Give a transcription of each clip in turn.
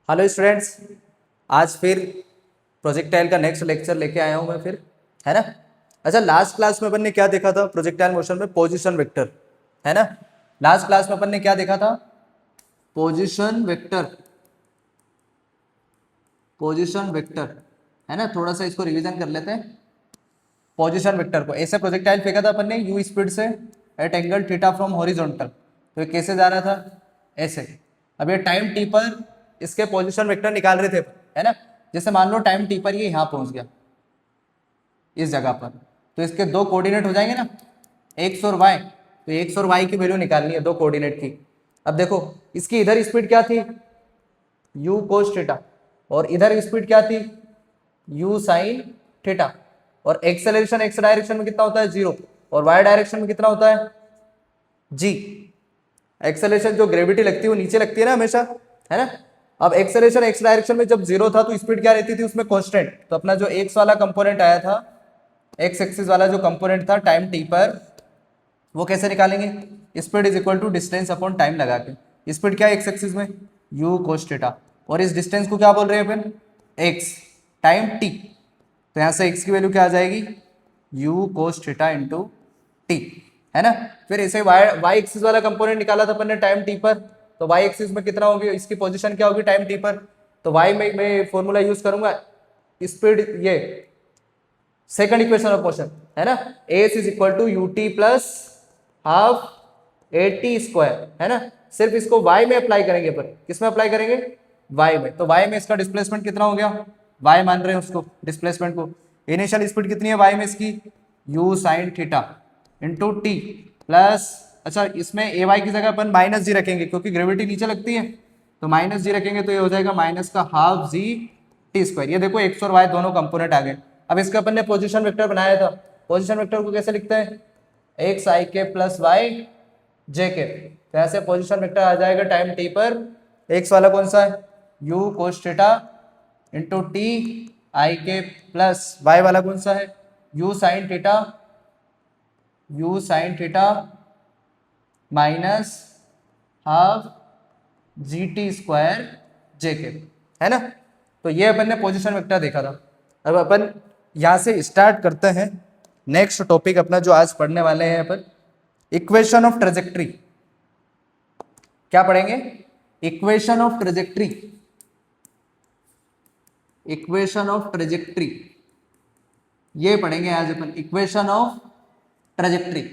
Hello students, आज फिर projectile का नेक्स्ट लेक्चर लेके आया हूँ मैं फिर, है ना। अच्छा, लास्ट क्लास में अपन ने क्या देखा था प्रोजेक्टाइल मोशन में? पोजीशन वेक्टर, है ना। लास्ट क्लास में अपन ने क्या देखा था? पोजीशन वेक्टर, पोजीशन वेक्टर, है ना। थोड़ा सा इसको रिवीजन कर लेते हैं। पोजीशन वेक्टर को ऐसे प्रोजेक्टाइल फेंका था अपन ने यू स्पीड से at angle theta from horizontal. तो ये कैसे जा रहा था? ऐसे। अब ये टाइम टी पर इसके पोजीशन वेक्टर निकाल रहे थे, है ना। जैसे मान लो टाइम टी पर ये यहाँ पहुंच गया इस जगह पर, तो इसके दो कोऑर्डिनेट हो जाएंगे ना, एक्स और वाई। तो एक्स और वाई की वैल्यू निकालनी है दो कोऑर्डिनेट की। अब देखो, इसकी इधर स्पीड क्या थी? You cos theta. और इधर स्पीड क्या थी? You sine theta. और एक्सेलरेशन एक्स डायरेक्शन में कितना होता है? 0। और वाई डायरेक्शन में कितना होता है? जी। एक्सेलरेशन जो ग्रेविटी लगती है वो नीचे लगती है ना हमेशा, है ना। अब एक्सेलरेशन एक्स डायरेक्शन में जब 0 था तो स्पीड क्या रहती थी उसमें? कांस्टेंट। तो अपना जो एक्स वाला कंपोनेंट आया था, एक्स एक्सिस वाला जो कंपोनेंट था टाइम टी पर, वो कैसे निकालेंगे? Speed is equal to distance upon time लगा के। स्पीड क्या है एक्स एक्सिस में? U cos theta. और इस डिस्टेंस को क्या बोल रहे हैं अपन? X time T. तो यहां से एक्स की वैल्यू क्या आ जाएगी? You cos theta into T, है ना। फिर इसे वाई एक्सिस वाला कंपोनेंट निकाला था अपन ने टाइम टी पर। तो वाई एक्सिस में कितना होगी? इसकी पोजीशन क्या होगी टाइम टी पर? तो वाई में मैं फॉर्मूला यूज करूंगा स्पीड, ये सेकंड इक्वेशन ऑफ मोशन, है ना। S is equal to u t plus half a t square, है ना। सिर्फ इसको y में अप्लाई करेंगे, पर किस में अप्लाई करेंगे? y में। तो y में इसका डिस्प्लेसमेंट कितना हो गया? y मान रहे हैं उसको, डिस्प्लेसमेंट को। इनिशियल स्पीड कितनी है y में इसकी? u sign theta into T plus, अच्छा इसमें ए वाई की जगह अपन माइनस जी रखेंगे क्योंकि ग्रेविटी नीचे लगती है। तो माइनस जी रखेंगे तो ये हो जाएगा माइनस का हाफ जी टी स्क्वायर। ये देखो एक्स और वाई दोनों कंपोनेंट आ गए। अब इसका अपन ने पोजीशन वेक्टर बनाया था। पोजीशन वेक्टर को कैसे लिखते हैं? एक्स आई के प्लस वाई जे के। तो ऐसे पोजीशन वेक्टर आ जाएगा टाइम टी पर। एक्स वाला कौन सा है? U cos theta into t i k plus y वाला कौन सा है? U sine theta, u sine theta minus half g t square j k, है ना। तो ये अपन ने पोजीशन वेक्टर देखा था। अब अपन यहां से स्टार्ट करते हैं नेक्स्ट टॉपिक अपना जो आज पढ़ने वाले हैं अपन, इक्वेशन ऑफ ट्रेजेक्ट्री। क्या पढ़ेंगे? Equation of trajectory, equation of trajectory ये पढ़ेंगे आज अपन, equation of trajectory.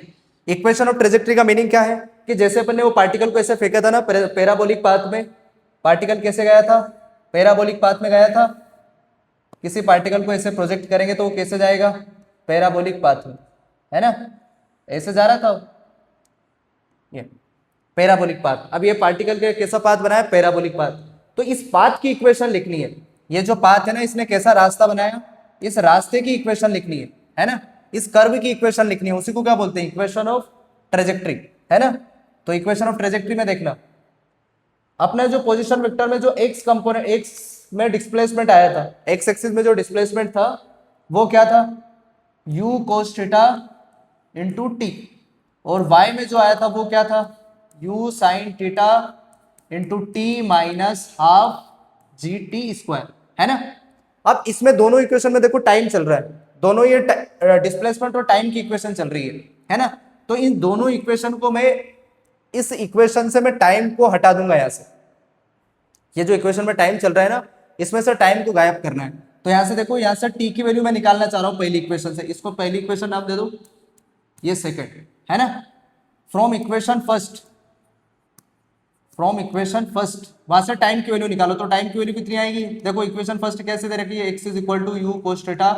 Equation of trajectory का मीनिंग क्या है कि जैसे अपन ने वो पार्टिकल को ऐसे फेंका था ना पैराबोलिक पाथ में। पार्टिकल कैसे गया था? पैराबोलिक पाथ में गया था। किसी पार्टिकल को ऐसे प्रोजेक्ट करेंगे तो वो कैसे जाएगा? पैराबोलिक पाथ में, है ना। ऐसे जा रहा था ये पैराबोलिक पाथ। अब ये पार्टिकल के कैसा पाथ बनाया? Parabolic path. तो इस पाथ की इक्वेशन लिखनी है। ये जो पाथ है ना, इसने कैसा रास्ता बनाया, इस रास्ते की इक्वेशन लिखनी है ना। इस कर्व की इक्वेशन लिखनी है, उसी को क्या बोलते हैं? इक्वेशन ऑफ ट्रेजेक्ट्री, है ना। तो इक्वेशन ऑफ ट्रेजेक्ट्री में देखना, अपने जो पोजीशन वेक्टर में जो एक्स कंपोनेंट, एक्स में डिस्प्लेसमेंट आया था, एक्स एक्सिस में जो डिस्प्लेसमेंट था वो क्या था? You cos theta into T. और वाई में जो आया था वो क्या था? You sine theta into T minus half g t square, है ना। अब इसमें दोनों इक्वेशन में देखो टाइम चल रहा है, दोनों ये डिस्प्लेसमेंट और टाइम की इक्वेशन चल रही है ना। तो इन दोनों इक्वेशन को मैं, इस इक्वेशन से मैं टाइम को हटा दूंगा यहां से। ये जो इक्वेशन में टाइम चल रहा है ना, इसमें से टाइम को गायब करना है। तो यहां से देखो, यहां से टी की वैल्यू मैं निकालना चाह रहा हूं पहली इक्वेशन से। इसको पहली इक्वेशन नाम दे दो, ये सेकंड, है ना। From equation first, from equation first वहां से टाइम की वैल्यू निकालो। तो टाइम की वैल्यू कितनी आएगी? देखो इक्वेशन फर्स्ट कैसे दे रखी है, x is equal to u cos theta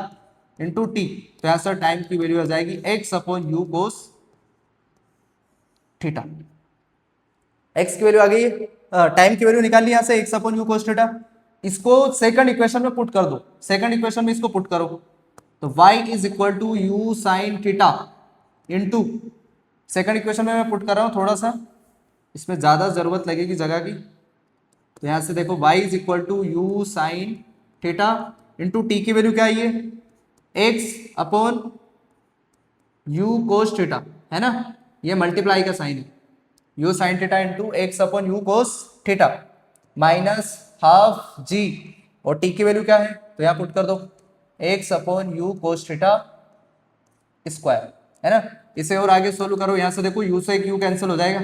into t. तो यहां से टाइम की वैल्यू आ जाएगी x upon u cos theta. X की वैल्यू आ गई, टाइम की वैल्यू निकाल ली यहां से, x upon u cos theta. इसको सेकंड इक्वेशन में पुट कर दो, सेकंड इक्वेशन में इसको पुट करो। तो y is equal to u sine theta into, second equation में मैं पुट कर रहा हूं, थोड़ा सा इसमें ज्यादा जरूरत लगेगी जगह की। तो यहां से देखो y is equal to u sine theta into t की वैल्यू क्या आई है? X upon u cos theta, है ना। ये मल्टीप्लाई का साइन है, u sine theta into x upon u cos theta minus half g, और टी की वैल्यू क्या है तो यहाँ पुट कर दो x upon u cos theta square, है ना। इसे और आगे सोल्व करो, यहाँ से देखो यू से एक यू कैंसिल हो जाएगा,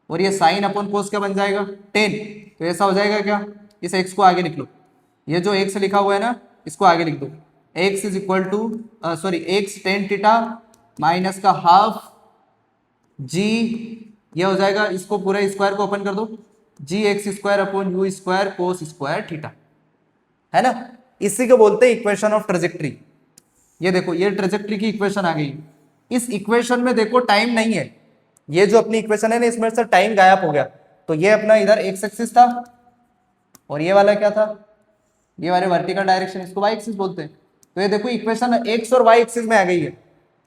और ये साइन अपॉन कोस क्या बन जाएगा 10, तो ऐसा हो जाएगा क्या, इस एक्स को आगे लिख लो, ये जो एक्स लिखा हुआ है ना इसको आगे लिख दो, x is equal to sorry x tan theta minus का हाफ जी, ये हो जाएगा, इसको पूरे स्क्वायर को ओपन कर दो, g x square upon u square cos square theta, है ना। इसी को बोलते हैं इक्वेशन ऑफ ट्रेजेक्ट्री। ये देखो ये ट्रेजेक्ट्री की इक्वेशन आ गई। इस इक्वेशन में देखो टाइम नहीं है, ये जो अपनी इक्वेशन है ना इसमें से टाइम गायब हो गया, तो ये अपना इधर एक्स एक्सिस था और ये वाला क्या था, ये वाले वर्टिकल डायरेक्शन, इसको वाई एक्सिस बोलते हैं। तो ये देखो इक्वेशन एक्स और वाई एक्सिस में आ गई है,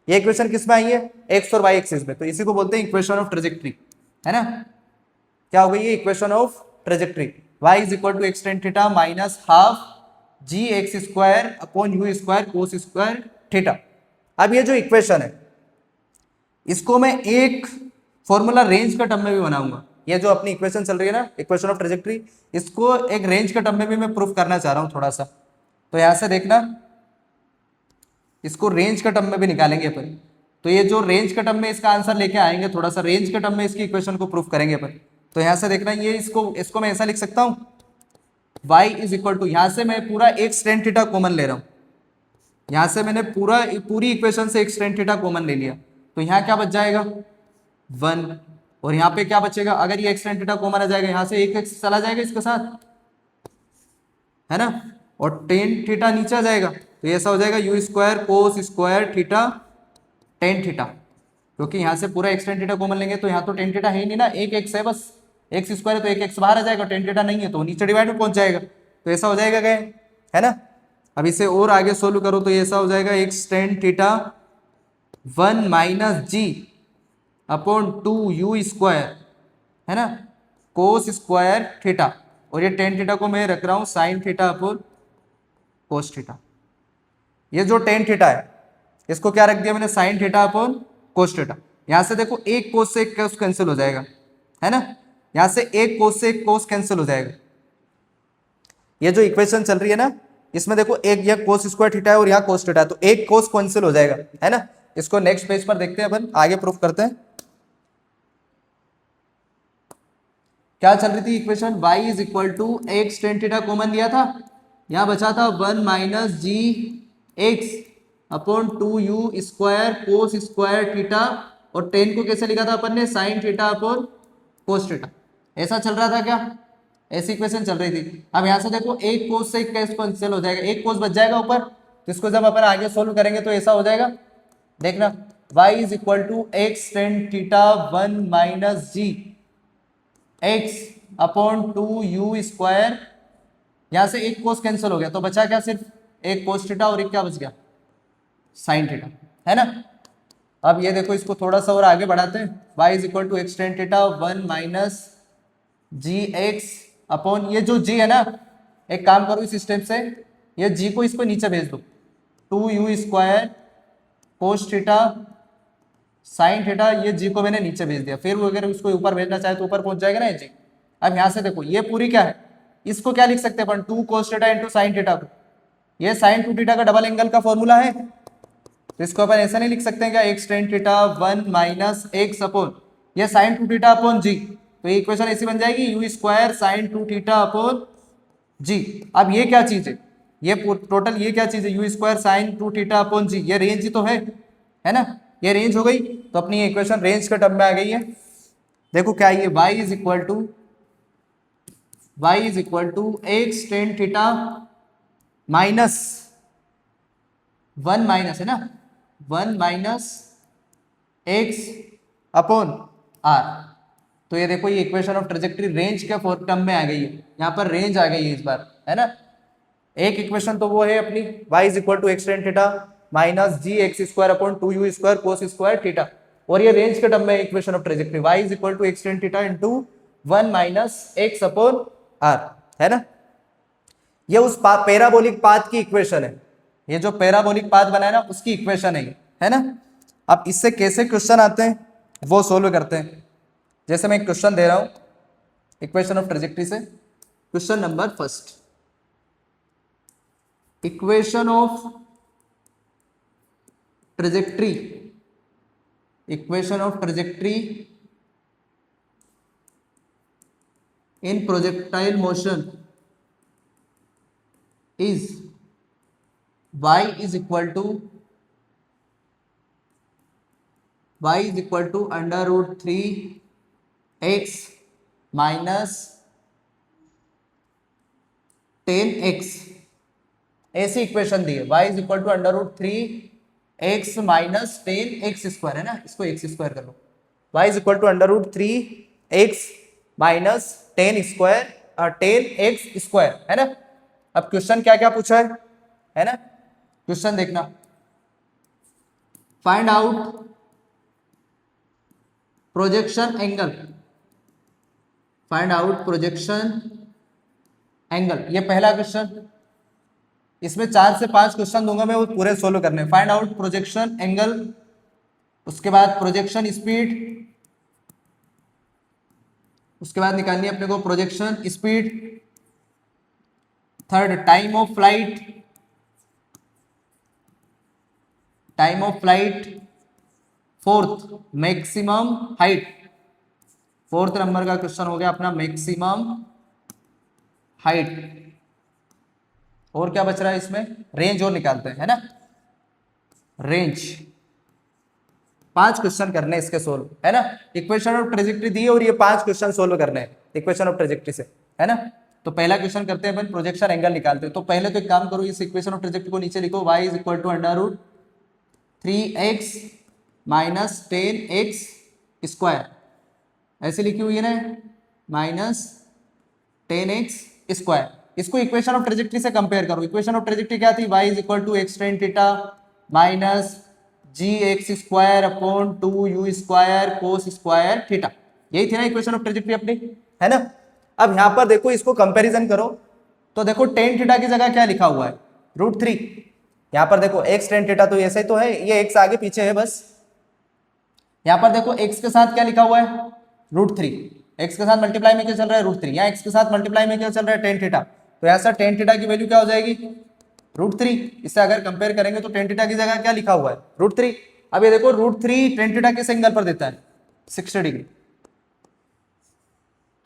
ये इक्वेशन किस में आई है एक्स और वाई एक्सिस में, तो इसी को बोलते हैं इक्वेशन ऑफ ट्रेजेक्ट्री, है ना। क्या हो गई ये equation of trajectory, y is equal to x tan theta minus half g x square upon u square cos square theta. अब ये जो इक्वेशन है इसको मैं एक फॉर्मूला रेंज का टर्म में भी बनाऊंगा, ये जो अपनी इक्वेशन चल रही है ना इक्वेशन ऑफ ट्रेजेक्ट्री, इसको एक रेंज का टर्म में भी मैं प्रूफ करना चाह रहा हूं थोड़ा सा, तो यहां से देखना इसको रेंज का टर्म में भी निकालेंगे अपन, तो ये जो रेंज का टर्म में इसका आंसर लेके आएंगे, थोड़ा सा रेंज के टर्म में इसकी इक्वेशन को प्रूफ करेंगे अपन। तो यहां से देखना ये इसको मैं ऐसा लिख सकता हूं, y इज इक्वल टू, यहां से मैं पूरा एक्स टेन थीटा कॉमन ले रहा हूं, यहां से मैंने पूरी इक्वेशन से एक्स टेन थीटा कॉमन ले लिया, तो यहाँ क्या बच जाएगा 1, और यहाँ पे क्या बचेगा, अगर ये एक्स टेन थीटा कॉमन आ जाएगा यहाँ से एक एक्स चला जाएगा इसके साथ, है ना, और टेन थीटा नीचे आ जाएगा, तो ऐसा हो जाएगा you square cos square theta tan theta, क्योंकि यहाँ से पूरा एक्स टेन थीटा कॉमन लेंगे तो यहाँ तो टेन थीटा है ही नहीं ना, एक एक्स है बस, एक्स स्क्वायर है तो एक एक्स बाहर आ जाएगा, टेन थीटा नहीं है तो नीचे डिवाइड में पहुंच जाएगा, तो ऐसा हो जाएगा क्या, है ना। अब इसे और आगे सोल्व करो तो ऐसा हो जाएगा x tan theta 1 minus g upon 2 u square, है ना, कोस स्क्वायर थीटा, और ये टेन थीटा को मैं रख रहा हूं sign theta upon cos theta. ये जो टेन थीटा है इसको क्या रख दिया मैंने sign theta upon cos theta, यहां से देखो एक कोस से एक कोस कैंसिल हो जाएगा, है ना, यहां से एक कोस से एक कोस कैंसिल हो जाएगा। ये जो इक्वेशन चल रही है ना इसमें देखो एक ये कोस स्क्वायर थीटा है और यहाँ कोस थीटा है, तो एक कोस कैंसिल हो जाएगा, है ना। इसको नेक्स्ट पेज पर देखते हैं अपन, आगे प्रूफ करते हैं। क्या चल रही थी equation, y is equal to x tan theta common लिया था, यहां बचा था 1 minus g x upon 2 u square cos square theta, और 10 को कैसे लिखा था अपन ने sine theta upon cos theta, ऐसा चल रहा था क्या, ऐसी इक्वेशन चल रही थी। अब यहाँ से देखो एक कोस से एक कैंसिल हो जाएगा, एक कोस बच जाएगा ऊपर, तो इसको जब अपन आगे सोल्व करेंगे तो ऐसा हो जाएगा, देखना y is equal to x tan theta 1 minus g x upon 2 u square, यहां से एक कोस कैंसिल हो गया तो बचा क्या, सिर्फ एक कोस थीटा और एक क्या बच गया साइन थीटा, है ना। अब ये देखो इसको थोड़ा सा और आगे बढ़ाते हैं, y is equal to x tan theta 1 minus g x upon, ये जो g है ना, एक काम करो इस स्टेप से, ये g को इसको नीचे भेज दो, 2 u square cos theta sine theta, ये जी को मैंने नीचे भेज दिया, फिर वो अगर उसको ऊपर भेजना चाहे तो ऊपर पहुंच जाएगा ना ये जी। अब यहां से देखो ये पूरी क्या है, इसको क्या लिख सकते हैं अपन 2 कोस थीटा इंटू साइन थीटा को, ये साइन 2 थीटा का डबल एंगल का फॉर्मूला है, तो इसको अपन ऐसा नहीं लिख सकते हैं क्या x tan theta 1 minus x upon ये साइन 2 थीटा अपॉन जी, तो ये इक्वेशन ऐसी बन जाएगी u square sine 2 theta upon g. अब ये क्या चीज है, ये टोटल ये क्या चीज है, u square sine 2 theta upon g, ये रेंज ही तो है ना, ये रेंज हो गई, तो अपनी इक्वेशन रेंज के टर्म में आ गई है। देखो क्या ये y is equal to x tan theta minus 1 minus है ना 1 माइनस एक्स अपॉन आर, तो ये देखो ये इक्वेशन ऑफ ट्रेजेक्ट्री रेंज के टर्म में आ गई है, यहाँ पर रेंज आ गई है इस बार, है ना। एक इक्वेशन तो वो है अपनी y is equal to x tan theta minus g x square upon 2 u square cos square theta, और ये रेंज के टर्म में equation of trajectory y is equal to x tan theta into 1 minus x upon R, है ना। ये उस parabolic path की equation है, ये जो पैराबोलिक पाथ बना है ना उसकी इक्वेशन है ना। अब इससे कैसे क्वेश्चन आते हैं वो सोल्व करते हैं। जैसे मैं एक क्वेश्चन दे रहा हूं इक्वेशन ऑफ ट्रेजेक्ट्री से, question number first, equation of trajectory, equation of trajectory in projectile motion is y is equal to under root 3x minus 10x, ऐसी इक्वेशन दी है। y is equal to under root 3x minus 10x square, है ना, इसको x square कर लो। y is equal to under root 3x minus 10x square, है ना। अब क्वेश्चन क्या क्या पूछा है ना, क्वेश्चन देखना, find out projection angle, find out projection angle, ये पहला क्वेश्चन। इसमें 4 से 5 क्वेश्चन दूंगा मैं, वो पूरे सोल्व करने। फाइंड आउट प्रोजेक्शन एंगल, उसके बाद प्रोजेक्शन स्पीड, उसके बाद निकालनी है अपने को projection speed. Third time of flight, time of flight. Fourth maximum height, fourth number का क्वेश्चन हो गया अपना मैक्सिमम हाइट। और क्या बच रहा है इसमें, रेंज और निकालते हैं, है ना, रेंज। 5 क्वेश्चन करने इसके सोल्व, है ना। इक्वेशन ऑफ ट्रेजेक्ट्री दी है और ये 5 क्वेश्चन सोल्व करने हैं इक्वेशन ऑफ ट्रेजेक्ट्री से, है ना। तो पहला क्वेश्चन करते हैं अपन, प्रोजेक्शन एंगल निकालते हैं। तो पहले तो एक काम करो, इस इक्वेशन ऑफ ट्रेजेक्ट्री को नीचे लिखो, y is equal to under root 3x minus 10x square, ऐसे लिखी हुई है ना, माइनस 10x स्क्वायर। इसको इक्वेशन ऑफ ट्रेजेक्ट्री से कंपेयर करो। इक्वेशन ऑफ ट्रेजेक्ट्री क्या थी, y is equal to x tan theta minus gx square upon 2u square cos square theta, यही थी ना इक्वेशन ऑफ ट्रेजेक्ट्री अपनी, है ना। अब यहां पर देखो, इसको कंपैरिजन करो तो देखो tan थीटा की जगह क्या लिखा हुआ है, रूट 3। यहां पर देखो x tan थीटा तो ऐसे ही तो है, ये x आगे पीछे है बस। यहां पर देखो x के साथ क्या लिखा हुआ है, रूट 3, x के साथ मल्टीप्लाई में क्या चल रहा है, रूट 3। यहाँ x के साथ मल्टीप्लाई में क्या चल रहा है, tan थीटा। तो ऐसा tan थीटा की वैल्यू क्या हो जाएगी, रूट 3। इससे अगर कंपेयर करेंगे तो tan थीटा की जगह क्या लिखा हुआ है, रूट 3। अब ये देखो रूट 3 tan थीटा किस एंगल पर देता है, 60 डिग्री।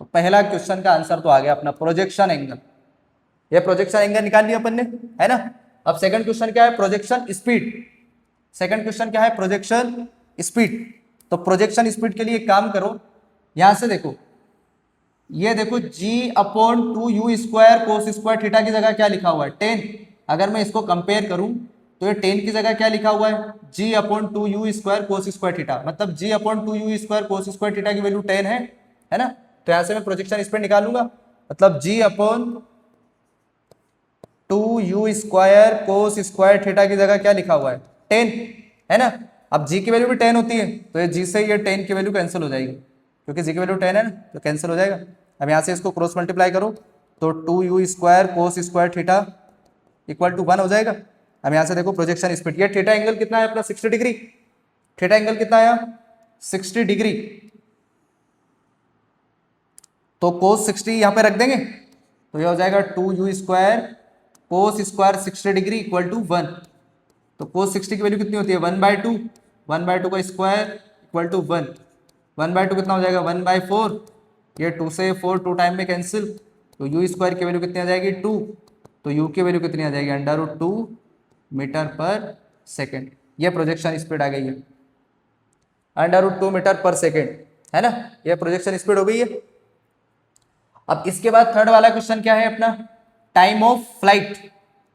तो पहला क्वेश्चन का आंसर तो आ गया अपना प्रोजेक्शन एंगल। ये प्रोजेक्शन एंगल निकाल लिया अपन ने, है ना। अब सेकंड क्वेश्चन क्या है, प्रोजेक्शन स्पीड। सेकंड क्वेश्चन क्या है, प्रोजेक्शन स्पीड। तो प्रोजेक्शन स्पीड के लिए एक काम करो, यहां से देखो, ये देखो g upon 2u square cos square theta की जगह क्या लिखा हुआ है, 10। अगर मैं इसको कंपेयर करूं तो ये 10 की जगह क्या लिखा हुआ है, g upon 2u square cos square theta, मतलब g upon 2u square cos square theta की वैल्यू 10 है ना। तो यहां से मैं प्रोजेक्शन स्पीड निकालूंगा, मतलब g upon 2u square cos square theta की जगह क्या लिखा हुआ है, 10, है ना। अब g की वैल्यू भी 10 होती है, तो ये g से ये 10 की वैल्यू कैंसिल हो जाएगी, क्योंकि g की वैल्यू 10 है ना, तो कैंसिल हो जाएगा। अब यहाँ से इसको क्रॉस मल्टीप्लाई करो तो 2u square cos square theta equal to 1 हो जाएगा। अब यहाँ से देखो प्रोजेक्शन स्पीड, ये थीटा एंगल कितना है अपना, 60 डिग्री। थीटा एंगल कितना आया, 60 डिग्री। तो कोस 60 यहाँ पे रख देंगे, तो ये हो जाएगा 2u square cos square 60 degree equal to 1। तो कोस 60 की वैल्यू कितनी होती है, 1/2, 1/2 का स्क्वायर इक्वल टू 1। 1/2 कितना हो जाएगा, 1/4। ये 2 से 4 2 टाइम में कैंसिल, तो u स्क्वायर की वैल्यू कितनी आ जाएगी, 2। तो u की वैल्यू कितनी आ जाएगी, under root 2 metre per second. ये प्रोजेक्शन स्पीड आ गई है, under root 2 metre per second, है ना। ये प्रोजेक्शन स्पीड हो गई है। अब इसके बाद थर्ड वाला क्वेश्चन क्या है अपना, time of flight.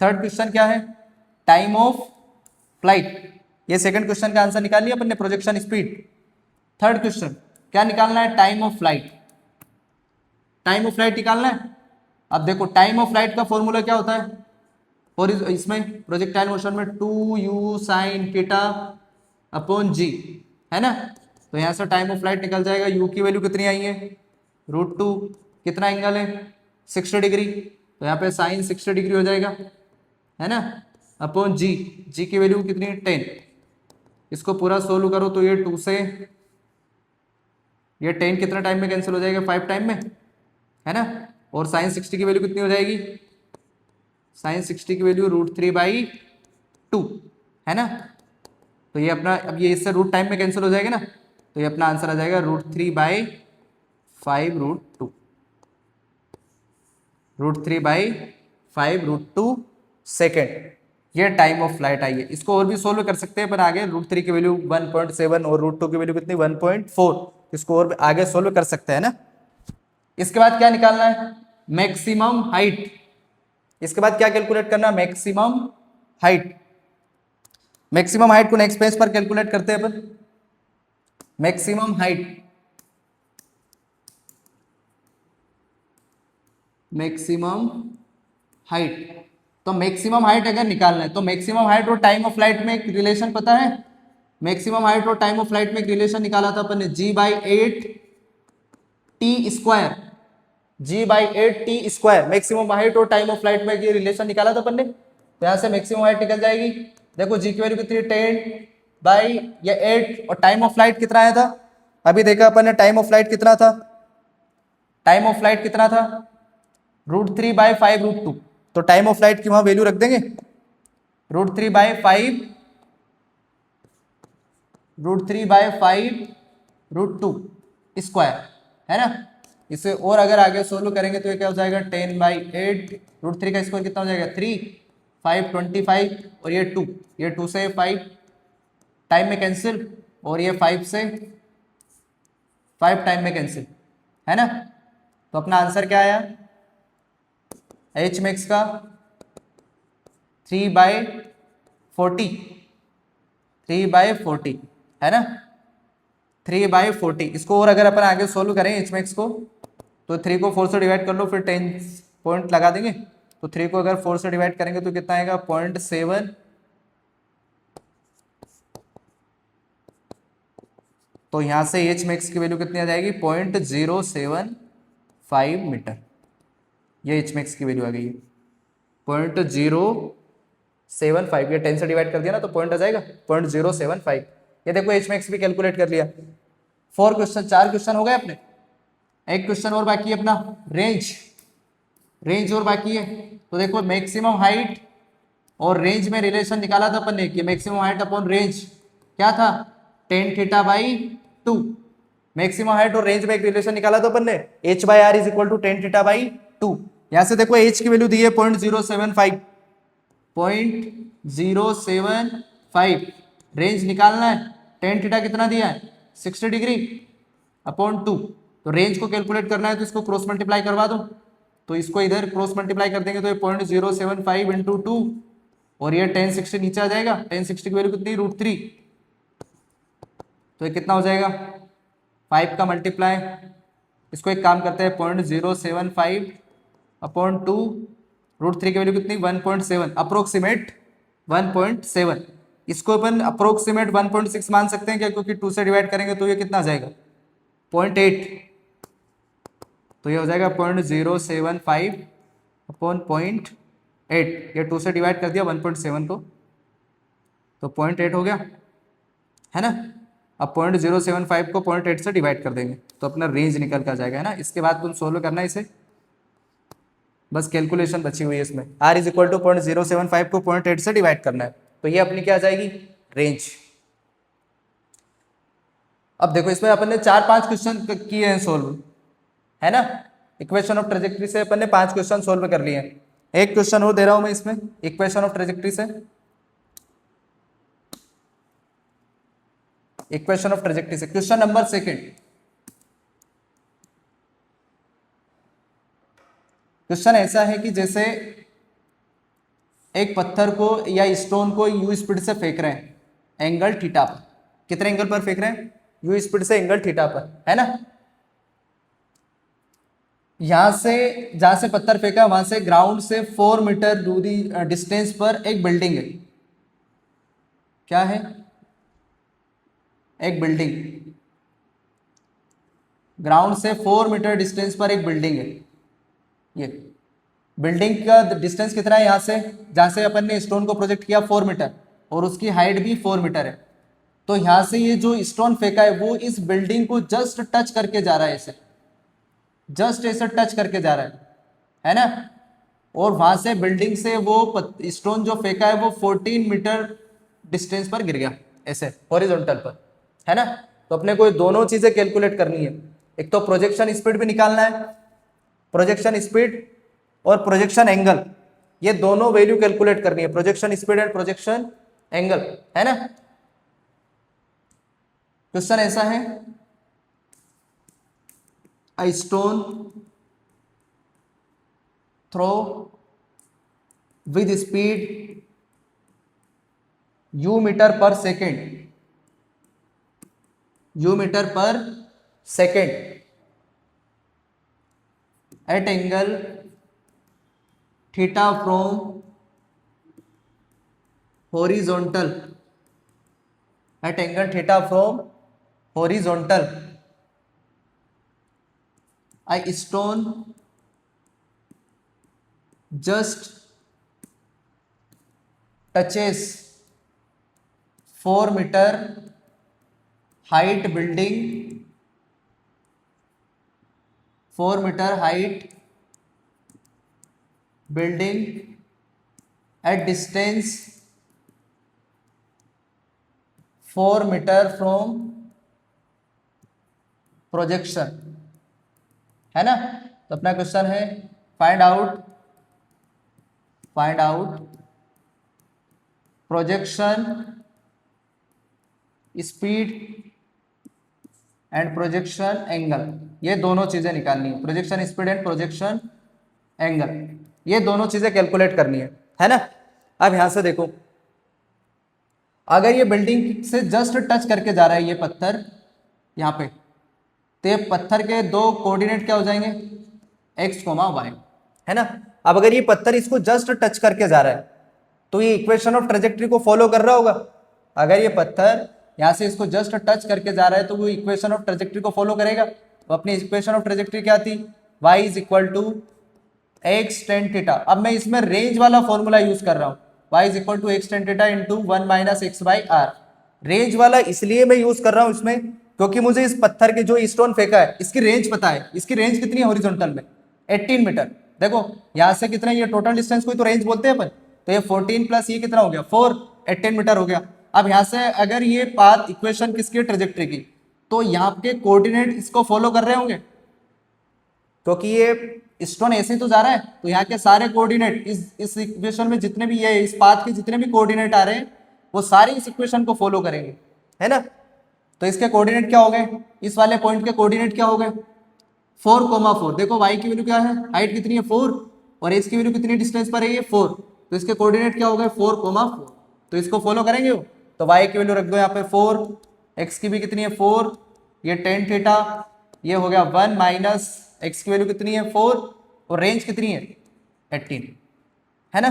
Third question क्या है, टाइम ऑफ फ्लाइट। ये सेकंड क्वेश्चन का आंसर निकाल लिया अपन ने, प्रोजेक्शन स्पीड। थर्ड क्वेश्चन क्या निकालना है, time of flight. Time of flight निकालना है। अब देखो टाइम ऑफ फ्लाइट का फॉर्मूला क्या होता है, और इसमें प्रोजेक्टाइल मोशन में 2u sign theta upon g, है ना। तो यहां से टाइम ऑफ फ्लाइट निकल जाएगा, u की वैल्यू कितनी आई है, रूट 2, कितना एंगल है, 60 डिग्री। तो यहाँ पे साइन 60 डिग्री हो जाएगा, है ना, अपॉन g की वैल्यू कितनी है, 10। इसको पूरा सोल्व करो तो ये 2 से ये 10 कितना टाइम में कैंसिल हो जाएगा, 5 टाइम में, है ना। और साइन 60 की वैल्यू कितनी हो जाएगी, साइन 60 की वैल्यू √3/2 है ना। तो ये अपना, अब ये इससे रूट टाइम में कैंसिल हो जाएगा ना, तो ये अपना आंसर आ जाएगा √3/5 √3/5 सेकेंड। ये टाइम ऑफ फ्लाइट आई है। इसको और भी सोल्व कर सकते हैं पर आगे √3 की वैल्यू 1.7 और √2 की वैल्यू कितनी 1.4, इसको और आगे सोल्व कर सकते हैं ना। इसके बाद क्या निकालना है, मैक्सिमम हाइट। इसके बाद क्या कैलकुलेट करना, मैक्सिमम हाइट। मैक्सिमम हाइट को नेक्स्ट पेज पर कैलकुलेट करते हैं अपन। मैक्सिमम हाइट, मैक्सिमम हाइट, तो मैक्सिमम हाइट अगर निकालना है तो मैक्सिमम हाइट और टाइम ऑफ फ्लाइट में एक रिलेशन पता है। मैक्सिमम हाइट और टाइम ऑफ फ्लाइट में एक रिलेशन निकाला था अपन ने, G/8t², G/8t²। मैक्सिमम हाइट और टाइम ऑफ फ्लाइट में ये रिलेशन निकाला था अपन ने, तो यहां से मैक्सिमम हाइट निकल जाएगी। देखो जी की वैल्यू कितनी, 10/8 और टाइम ऑफ फ्लाइट कितना आया था, अभी देखा अपन ने टाइम ऑफ फ्लाइट कितना था, टाइम ऑफ फ्लाइट कितना था √3/5 √2। तो टाइम ऑफ फ्लाइट की वहां वैल्यू रख देंगे √3/5 √3/5 √2² है ना। इसे और अगर आगे सोल्व करेंगे तो ये क्या हो जाएगा 10/8, √3 का स्क्वायर कितना हो जाएगा 3, 5 25 और ये 2, ये 2 से 5 टाइम में कैंसिल और ये 5 से 5 टाइम में कैंसिल है ना। तो अपना आंसर क्या आया, एच मैक्स का 3/40, 3/40 है ना, 3/40। इसको और अगर अपन आगे सोल्व करें एच मैक्स को, तो 3 को 4 से डिवाइड कर लो, फिर 10 पॉइंट लगा देंगे। तो 3 को अगर 4 से डिवाइड करेंगे तो कितना आएगा 0.7, तो यहां से एच मैक्स की वैल्यू कितनी आ जाएगी 0.075 मीटर। ये एच मैक्स की वैल्यू आ गई है 0.075, ये 10 से डिवाइड कर दिया ना तो पॉइंट आ जाएगा 0.075। ये देखो एच मैक्स भी कैलकुलेट कर लिया। 4 क्वेश्चन, 4 क्वेश्चन हो गए अपने। एक क्वेश्चन और बाकी है अपना, रेंज, रेंज और बाकी है। तो देखो मैक्सिमम हाइट और रेंज में रिलेशन निकाला था अपन ने कि मैक्सिमम हाइट अपॉन रेंज क्या था tan θ/2। मैक्सिमम हाइट और रेंज में एक रिलेशन निकाला था अपन ने, h/r = tan θ/2। यहां से देखो h की वैल्यू दी है 0.075, 0.075। रेंज निकालना है, tan θ कितना दिया है 60 डिग्री अपॉन 2। तो रेंज को कैलकुलेट करना है तो इसको क्रॉस मल्टीप्लाई करवा दो, तो इसको इधर क्रॉस मल्टीप्लाई कर देंगे तो ये 0.075 × 2 और ये tan 60 नीचे आ जाएगा। tan 60 की वैल्यू कितनी √3, तो ये कितना हो जाएगा 5 का मल्टीप्लाई। इसको एक काम करते हैं 0.075 अपॉन 2, √3 की वैल्यू कितनी 1.7, अप्रोक्सीमेट 1.7। इसको अपन अप्रोक्सीमेट 1.6 मान सकते हैं क्या, क्योंकि 2 से डिवाइड करेंगे तो ये कितना आ जाएगा 0.8, तो ये हो जाएगा 0.075 अपॉन 0.8। ये 2 से डिवाइड कर दिया 1.7 को, तो 0.8 हो गया है ना। अब 0.075 को 0.8 से डिवाइड कर देंगे तो अपना रेंज निकल कर जाएगा है ना। इसके बाद तुम सोल्व करना है इसे, बस कैलकुलेशन बची हुई है इसमें। r = 0.075 को 0.8 से डिवाइड करना है, तो ये अपनी क्या आ जाएगी रेंज। अब देखो इसमें अपन ने 4-5 क्वेश्चन किए हैं सोल्व है ना। इक्वेशन ऑफ ट्रेजेक्टरी से अपन ने 5 क्वेश्चन सोल्व कर लिए हैं। एक क्वेश्चन और दे रहा हूं मैं इसमें इक्वेशन ऑफ ट्रेजेक्टरी से। इक्वेशन ऑफ ट्रेजेक्टरी से क्वेश्चन नंबर 2। क्वेश्चन ऐसा है कि जैसे एक पत्थर को या स्टोन को यू स्पीड से फेंक रहे हैं एंगल थीटा पर। कितने एंगल पर फेंक रहे हैं, यू स्पीड से एंगल थीटा पर है ना। यहां से जहां से पत्थर फेंका वहां से ग्राउंड से 4 मीटर दूरी डिस्टेंस पर एक बिल्डिंग है। क्या है, एक बिल्डिंग, ग्राउंड से 4 मीटर डिस्टेंस पर एक बिल्डिंग है। ये बिल्डिंग का डिस्टेंस कितना है यहाँ से, जहां से अपन ने स्टोन को प्रोजेक्ट किया 4 मीटर और उसकी हाइट भी 4 मीटर है। तो यहां से ये जो स्टोन फेंका है वो इस बिल्डिंग को जस्ट टच करके जा रहा है, ऐसे जस्ट ऐसे टच करके जा रहा है। है ना, और वहां से बिल्डिंग से वो स्टोन जो फेंका है वो 14 मीटर डिस्टेंस पर गिर गया, ऐसे हॉरिजॉन्टल पर, है ना। तो अपने को दोनों चीजें कैलकुलेट करनी है, एक तो प्रोजेक्शन स्पीड भी निकालना है, प्रोजेक्शन स्पीड और प्रोजेक्शन एंगल, ये दोनों वैल्यू कैलकुलेट करनी है, projection speed and projection angle, है ना। क्वेश्चन ऐसा है, a stone throw with speed u metre per second, u metre per second at angle theta from horizontal, at angle theta from horizontal, a stone just touches 4 meter height building, 4 meter height building at distance 4 meter from projection, है ना। तो अपना question है find out projection speed and projection angle, ये दोनों चीजें निकालनी है, projection speed and projection angle, ये दोनों चीजें कैलकुलेट करनी है ना। अब यहां से देखो, अगर ये बिल्डिंग से जस्ट टच करके जा रहा है ये पत्थर यहाँ पे, तो ये पत्थर के दो कोऑर्डिनेट क्या हो जाएंगे, x, y, है ना। अब अगर ये पत्थर इसको जस्ट टच करके जा रहा है तो ये इक्वेशन ऑफ ट्रेजेक्ट्री को फॉलो कर रहा होगा। अगर ये पत्थर यहाँ से इसको जस्ट टच करके जा रहा है तो वो इक्वेशन ऑफ ट्रेजेक्ट्री को फॉलो करेगा। तो अपनी इक्वेशन ऑफ ट्रेजेक्ट्री क्या थी, y is equal to x tan theta. अब मैं इसमें रेंज वाला फॉर्मूला यूज कर रहा हूँ, y is equal to x tan theta into 1 minus x by R. Range वाला इसलिए मैं यूज कर रहा हूँ इसमें क्योंकि मुझे इस पत्थर के जो स्टोन फेंका है इसकी रेंज पता है। इसकी रेंज कितनी है हॉरिजॉन्टल में, 18 मीटर। देखो यहाँ से कितना, ये टोटल डिस्टेंस को तो रेंज बोलते हैं अपन, तो ये 14 प्लस ये कितना हो गया 4, 18 मीटर हो गया। अब यहाँ से अगर ये पाथ इक्वेशन किसकी, ट्रेजेक्ट्री की, तो यहाँ के कोऑर्डिनेट इसको फॉलो कर रहे होंगे क्योंकि ये स्टोन ऐसे ही तो जा रहा है, तो यहाँ के सारे कोऑर्डिनेट इस इक्वेशन में जितने भी ये इस पाथ के जितने भी कोऑर्डिनेट आ रहे हैं वो सारे इस इक्वेशन को फॉलो करेंगे, है ना। तो इसके कोऑर्डिनेट क्या हो गए, इस वाले पॉइंट के कोऑर्डिनेट क्या हो गए 4,4। देखो y की वैल्यू क्या है, हाइट कितनी है 4 और एज की वैल्यू कितनी डिस्टेंस पर है ये 4, तो इसके कोऑर्डिनेट क्या हो गए 4,4। तो इसको फॉलो करेंगे वो, तो y की वैल्यू रख दो यहाँ पे 4, x की भी कितनी है 4, ये टेन थीटा, ये हो गया 1 माइनस x की वैल्यू कितनी है 4 और रेंज कितनी है 18, है ना।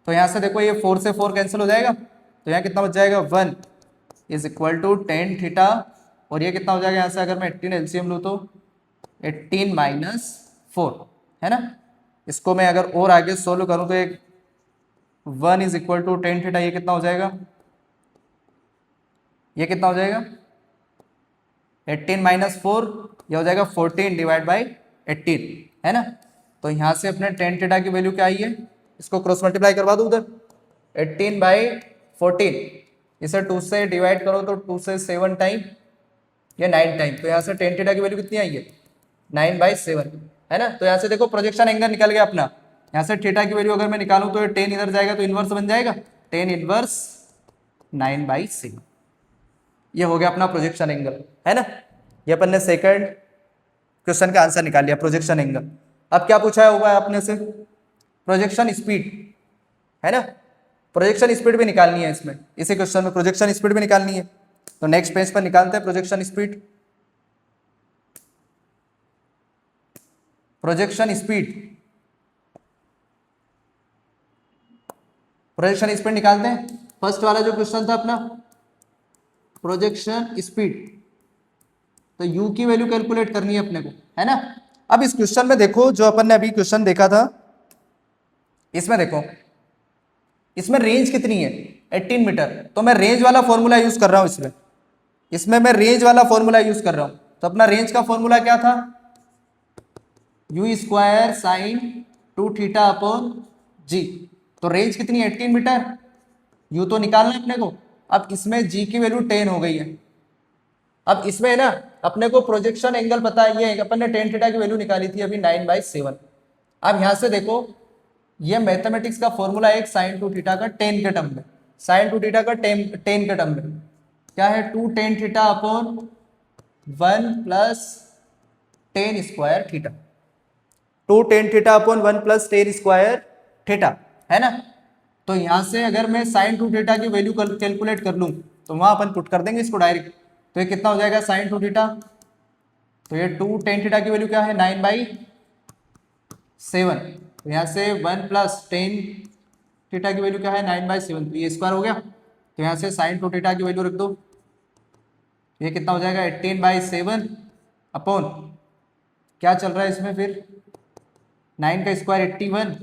तो यहाँ से देखो ये 4 से 4 कैंसिल हो जाएगा, तो यहाँ कितना बच जाएगा 1 is equal to tan theta, और ये कितना हो जाएगा यहाँ से अगर मैं 18 एलसीएम लूँ तो 18 माइनस 4, है ना। इसको मैं अगर और आगे सोल्व करूँ तो एक 1 is equal to tan theta, ये कितना हो जाएगा, ये कितना हो जाएगा 18 माइनस 4, ये हो जाएगा 14 डिवाइड बाई 18, है ना। तो यहाँ से अपने टेन थीटा की वैल्यू क्या आई है, इसको क्रॉस मल्टीप्लाई करवा दो उधर, 18 बाई 14, इसे 2 से डिवाइड करो तो 2 से 7 टाइम, ये 9 टाइम, तो यहाँ से टेन थीटा की वैल्यू कितनी आई है 9/7, है ना। तो यहाँ से देखो प्रोजेक्शन एंगल निकल गया अपना, यहाँ से थीटा की वैल्यू अगर मैं निकालूं तो ये 10 इधर जाएगा तो इनवर्स बन जाएगा 10 इनवर्स 9/7, ये हो गया अपना प्रोजेक्शन एंगल, है ना। ये अपन ने सेकंड क्वेश्चन का आंसर निकाल लिया, प्रोजेक्शन एंगल। अब क्या पूछा हुआ है अपने से, प्रोजेक्शन स्पीड, है ना। प्रोजेक्शन स्पीड भी निकालनी है इसमें, इसी क्वेश्चन में प्रोजेक्शन स्पीड भी निकालनी है। तो नेक्स्ट पेज पर निकालते हैं projection speed. Projection speed, projection speed निकालते हैं। फर्स्ट वाला जो क्वेश्चन था अपना प्रोजेक्शन स्पीड, तो u की वैल्यू कैलकुलेट करनी है अपने को, है ना। अब इस क्वेश्चन में देखो, जो अपन ने अभी क्वेश्चन देखा था इसमें देखो, इसमें रेंज कितनी है 18 मीटर, तो मैं रेंज वाला फॉर्मूला यूज कर रहा हूं इसमें मैं रेंज वाला फॉर्मूला यूज कर रहा हूं। तो अपना रेंज का फॉर्मूला क्या था, u² sign 2 theta upon g. तो रेंज कितनी है 18 मीटर, यू तो निकालना है अपने को। अब इसमें जी की वैल्यू 10 हो गई है। अब इसमें है ना अपने को प्रोजेक्शन एंगल पता है, ये अपन ने टेन थीटा की वैल्यू निकाली थी अभी 9/7। अब यहां से देखो ये मैथमेटिक्स का फॉर्मूला है साइन टू थीटा का 10 के टर्म में, साइन टू थीटा का 10 के टर्म में क्या है 2 tan theta upon 1 plus ten square theta, 2 tan theta upon 1 plus ten square theta, है ना। तो यहां से अगर मैं साइन टू थीटा की वैल्यू कैलकुलेट कर लूं तो वहां अपन पुट कर देंगे इसको डायरेक्ट। तो ये कितना हो जाएगा साइन टू थीटा, तो ये 2 टेन थीटा की वैल्यू क्या है 9/7। तो यहाँ से 1 प्लस टेन थीटा की वैल्यू क्या है 9/7, तो ये स्क्वायर हो गया। तो यहाँ से साइन टू थीटा की वैल्यू रख दो, ये कितना हो जाएगा 18/7 अपॉन क्या चल रहा है इसमें फिर 9 का स्क्वायर 81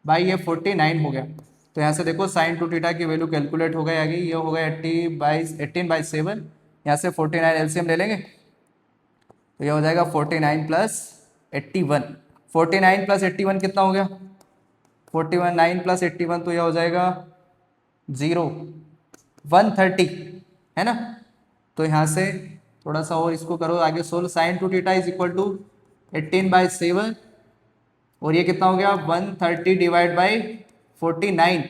बाई ये 49 हो गया। तो यहाँ से देखो साइन टू थीटा की वैल्यू कैलकुलेट हो गई आगे, ये हो गया 18/7, यहाँ से 49 एलसीएम ले लेंगे तो ये हो जाएगा 49 प्लस 81, 49 प्लस 81 कितना हो गया 41, 9 प्लस 81 तो यह हो जाएगा 130, है ना। तो यहाँ से थोड़ा सा और इसको करो आगे solve, sine two theta is equal to 18/7 और ये कितना हो गया 130 डिवाइड बाई 49।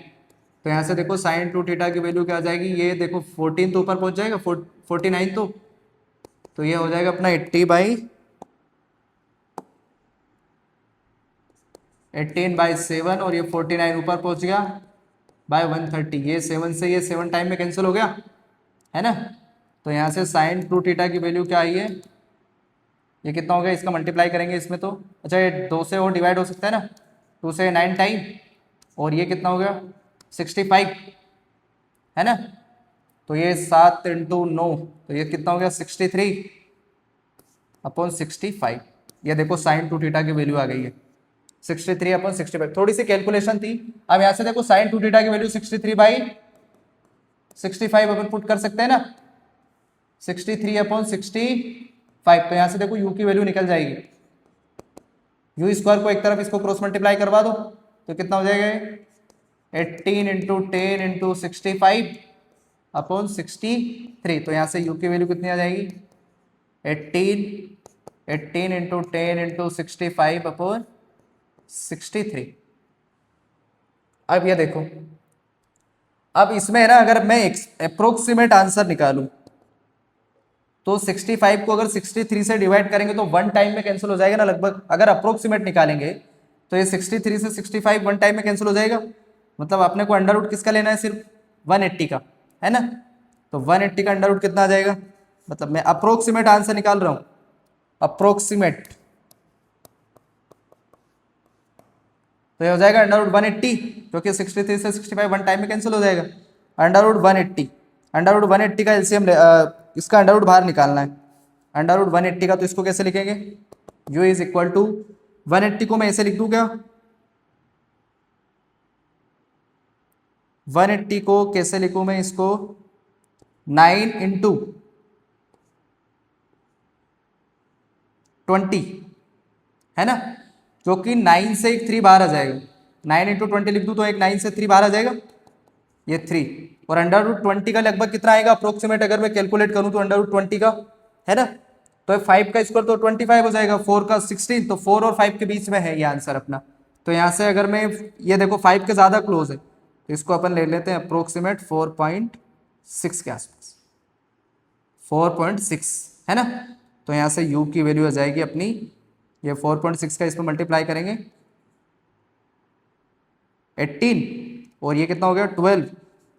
तो यहाँ से देखो साइन टू थीटा की वैल्यू क्या आ जाएगी, ये देखो 14 तो ऊपर पहुंच जाएगा 49 तो ये हो जाएगा अपना 18/7 और ये 49 ऊपर पहुंच गया बाय 130, ये 7 से ये 7 टाइम में कैंसिल हो गया, है ना। तो यहाँ से साइन टू थीटा की वैल्यू क्या आई है, ये कितना हो गया इसका मल्टीप्लाई करेंगे इसमें तो अच्छा ये 2 से और डिवाइड हो सकता है ना, 2 से 9 टाइम और ये कितना हो गया 65, है ना। तो ये 7 इंटू 9 तो ये कितना हो गया 63/65। ये देखो साइन टू थीटा की वैल्यू आ गई है 63/65। थोड़ी सी कैलकुलेशन थी। अब यहां से देखो साइन टू थीटा की वैल्यू 63/65 अपन पुट कर सकते हैं ना, 63/65। तो यहां से देखो यू की वैल्यू निकल जाएगी, यू स्क्वायर को एक तरफ इसको क्रॉस मल्टीप्लाई करवा दो तो कितना हो जाएगा 18 इंटू 10 इंटू 65/63। तो यहां से यू की वैल्यू कितनी आ जाएगी 18 इंटू 10 इंटू 65/63। अब ये देखो अब इसमें है ना अगर मैं अप्रोक्सीमेट आंसर निकालूं तो 65 को अगर 63 से डिवाइड करेंगे तो 1 टाइम में कैंसिल हो जाएगा ना लगभग। अगर अप्रोक्सीमेट निकालेंगे तो ये 63 से 65 1 टाइम में कैंसिल हो जाएगा। मतलब अपने को अंडर रूट किसका लेना है सिर्फ 180 का, है ना। तो 180 का अंडर रूट कितना आ जाएगा, मतलब मैं अप्रोक्सीमेट आंसर निकाल रहा हूं, अप्रोक्सीमेट। तो ये हो जाएगा अंडर रूट 180 क्योंकि 63 से 65 1 टाइम में कैंसिल हो जाएगा। अंडर रूट 180, अंडर रूट 180 का एलसीएम इसका अंडर रूट बाहर निकालना है। अंडर रूट 180 का तो इसको कैसे लिखेंगे, u इज इक्वल टू 180 को मैं ऐसे लिख दूं क्या, 180 को कैसे लिखूं मैं इसको 9 इंटू 20, है ना। क्योंकि 9 से एक 3 बाहर आ जाएगा, 9 इंटू 20 लिख दूं तो एक 9 से 3 बाहर आ जाएगा, ये 3 और अंडर रूट 20 का लगभग कितना आएगा अप्रोक्सीमेट अगर मैं कैलकुलेट करूं तो अंडर रूट 20 का, है ना। तो 5 का स्क्वायर तो 25 हो जाएगा, 4 का 16, तो 4 और 5 के बीच में है ये आंसर अपना। तो यहाँ से अगर मैं ये देखो 5 के ज़्यादा क्लोज है तो इसको अपन ले लेते हैं अप्रोक्सीमेट 4.6 के आसपास, 4.6, है ना। तो यहाँ से u की वैल्यू आ जाएगी अपनी, ये 4.6 का इसमें मल्टीप्लाई करेंगे 18 और ये कितना हो गया 12,